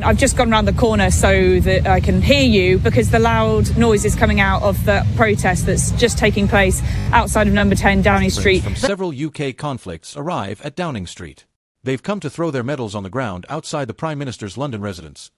I've just gone around the corner so that I can hear you because the loud noise is coming out of the protest that's just taking place outside of number 10 Downing Street. From several UK conflicts arrive at Downing Street. They've come to throw their medals on the ground outside the Prime Minister's London residence.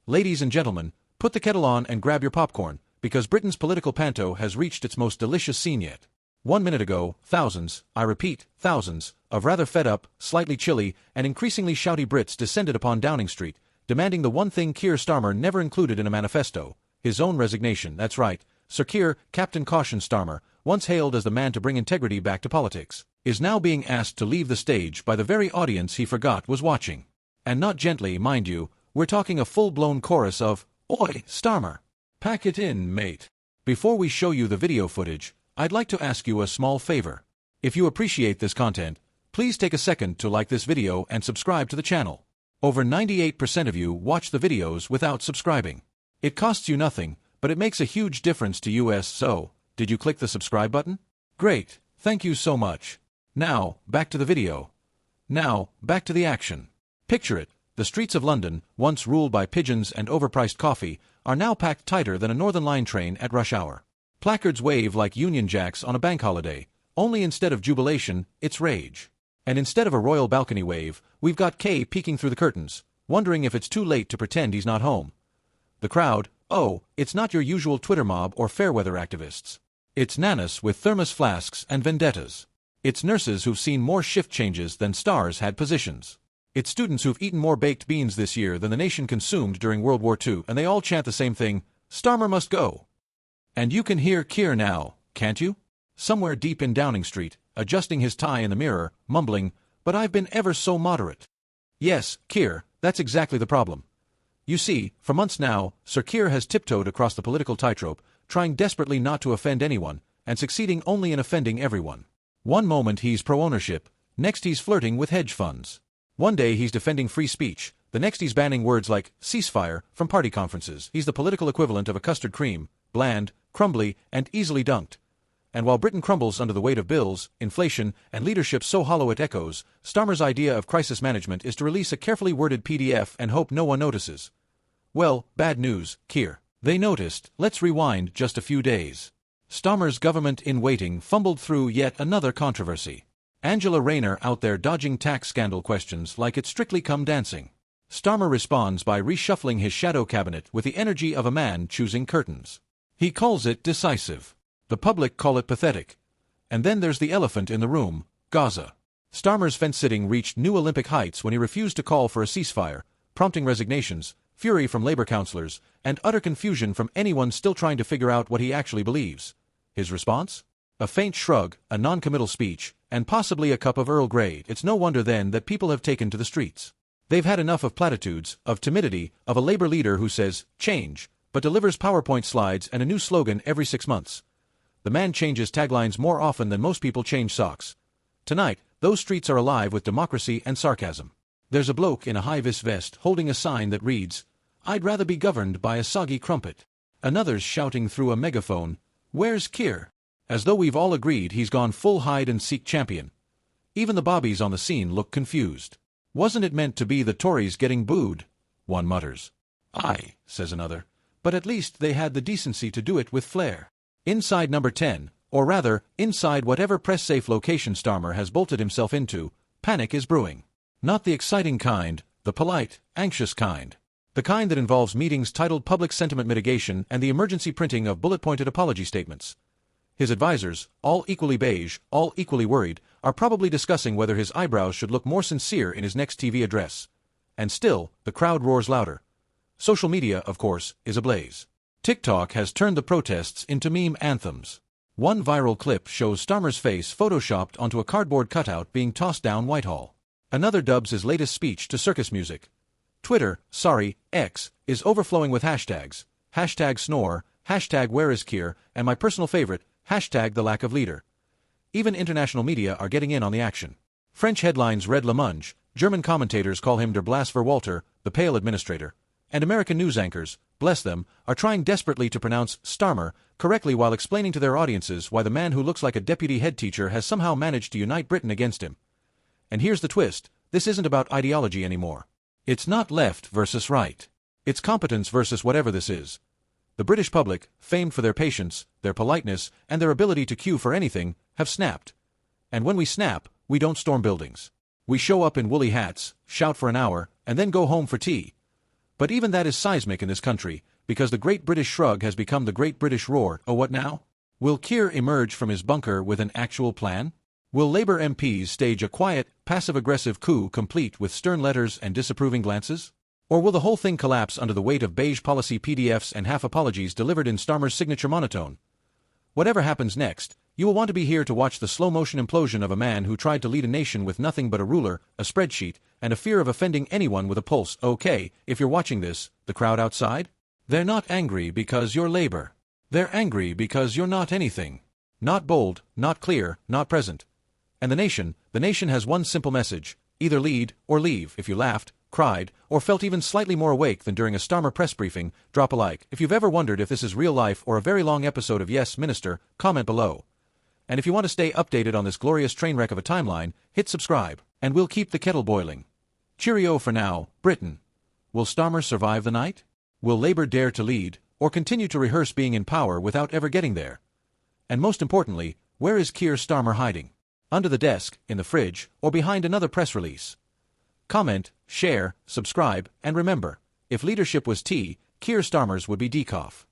Ladies and gentlemen, put the kettle on and grab your popcorn, because Britain's political panto has reached its most delicious scene yet. 1 minute ago, thousands, I repeat, thousands, of rather fed-up, slightly chilly, and increasingly shouty Brits descended upon Downing Street, demanding the one thing Keir Starmer never included in a manifesto, his own resignation. That's right, Sir Keir, Captain Caution Starmer, once hailed as the man to bring integrity back to politics, is now being asked to leave the stage by the very audience he forgot was watching. And not gently, mind you, we're talking a full-blown chorus of, "Oi, Starmer! Pack it in, mate." Before we show you the video footage, I'd like to ask you a small favor. If you appreciate this content, please take a second to like this video and subscribe to the channel. Over 98% of you watch the videos without subscribing. It costs you nothing, but it makes a huge difference to us, so, did you click the subscribe button? Great, thank you so much. Now, back to the video. Now, back to the action. Picture it, the streets of London, once ruled by pigeons and overpriced coffee, are now packed tighter than a Northern Line train at rush hour. Placards wave like Union Jacks on a bank holiday, only instead of jubilation, it's rage. And instead of a royal balcony wave, we've got Kay peeking through the curtains, wondering if it's too late to pretend he's not home. The crowd, oh, it's not your usual Twitter mob or fair-weather activists. It's nanas with thermos flasks and vendettas. It's nurses who've seen more shift changes than stars had positions. It's students who've eaten more baked beans this year than the nation consumed during World War II, and they all chant the same thing, Starmer must go. And you can hear Keir now, can't you? Somewhere deep in Downing Street, adjusting his tie in the mirror, mumbling, "But I've been ever so moderate." Yes, Keir, that's exactly the problem. You see, for months now, Sir Keir has tiptoed across the political tightrope, trying desperately not to offend anyone, and succeeding only in offending everyone. One moment he's pro-ownership, next he's flirting with hedge funds. One day he's defending free speech, the next he's banning words like ceasefire from party conferences. He's the political equivalent of a custard cream, bland, crumbly, and easily dunked. And while Britain crumbles under the weight of bills, inflation, and leadership so hollow it echoes, Starmer's idea of crisis management is to release a carefully worded PDF and hope no one notices. Well, bad news, Keir. They noticed. Let's rewind just a few days. Starmer's government-in-waiting fumbled through yet another controversy. Angela Rayner out there dodging tax scandal questions like it's Strictly Come Dancing. Starmer responds by reshuffling his shadow cabinet with the energy of a man choosing curtains. He calls it decisive. The public call it pathetic. And then there's the elephant in the room, Gaza. Starmer's fence-sitting reached new Olympic heights when he refused to call for a ceasefire, prompting resignations, fury from labor councillors, and utter confusion from anyone still trying to figure out what he actually believes. His response? A faint shrug, a non-committal speech, and possibly a cup of Earl Grey. It's no wonder then that people have taken to the streets. They've had enough of platitudes, of timidity, of a labor leader who says, change, but delivers PowerPoint slides and a new slogan every 6 months. The man changes taglines more often than most people change socks. Tonight, those streets are alive with democracy and sarcasm. There's a bloke in a high-vis vest holding a sign that reads, "I'd rather be governed by a soggy crumpet." Another's shouting through a megaphone, "Where's Keir?" As though we've all agreed he's gone full hide-and-seek champion. Even the bobbies on the scene look confused. "Wasn't it meant to be the Tories getting booed?" one mutters. "Aye," says another, "but at least they had the decency to do it with flair." Inside number 10, or rather, inside whatever press-safe location Starmer has bolted himself into, panic is brewing. Not the exciting kind, the polite, anxious kind. The kind that involves meetings titled Public Sentiment Mitigation and the emergency printing of bullet-pointed apology statements. His advisors, all equally beige, all equally worried, are probably discussing whether his eyebrows should look more sincere in his next TV address. And still, the crowd roars louder. Social media, of course, is ablaze. TikTok has turned the protests into meme anthems. One viral clip shows Starmer's face photoshopped onto a cardboard cutout being tossed down Whitehall. Another dubs his latest speech to circus music. Twitter, sorry, X, is overflowing with hashtags. Hashtag snore, hashtag where is Keir, and my personal favorite, hashtag the lack of leader. Even international media are getting in on the action. French headlines read Le Monde, German commentators call him Der Blasverwalter, the pale administrator, and American news anchors, bless them, are trying desperately to pronounce Starmer correctly while explaining to their audiences why the man who looks like a deputy head teacher has somehow managed to unite Britain against him. And here's the twist, this isn't about ideology anymore. It's not left versus right. It's competence versus whatever this is. The British public, famed for their patience, their politeness, and their ability to queue for anything, have snapped. And when we snap, we don't storm buildings. We show up in woolly hats, shout for an hour, and then go home for tea. But even that is seismic in this country, because the Great British Shrug has become the Great British Roar. Oh, what now? Will Keir emerge from his bunker with an actual plan? Will Labour MPs stage a quiet, passive-aggressive coup complete with stern letters and disapproving glances? Or will the whole thing collapse under the weight of beige policy PDFs and half-apologies delivered in Starmer's signature monotone? Whatever happens next, you will want to be here to watch the slow-motion implosion of a man who tried to lead a nation with nothing but a ruler, a spreadsheet, and a fear of offending anyone with a pulse. Okay, if you're watching this, the crowd outside? They're not angry because you're Labour. They're angry because you're not anything. Not bold, not clear, not present. And the nation has one simple message: either lead or leave. If you laughed, cried, or felt even slightly more awake than during a Starmer press briefing, drop a like. If you've ever wondered if this is real life or a very long episode of Yes, Minister, comment below. And if you want to stay updated on this glorious train wreck of a timeline, hit subscribe, and we'll keep the kettle boiling. Cheerio for now, Britain. Will Starmer survive the night? Will Labour dare to lead, or continue to rehearse being in power without ever getting there? And most importantly, where is Keir Starmer hiding? Under the desk, in the fridge, or behind another press release? Comment, share, subscribe, and remember, if leadership was tea, Keir Starmer's would be decaf.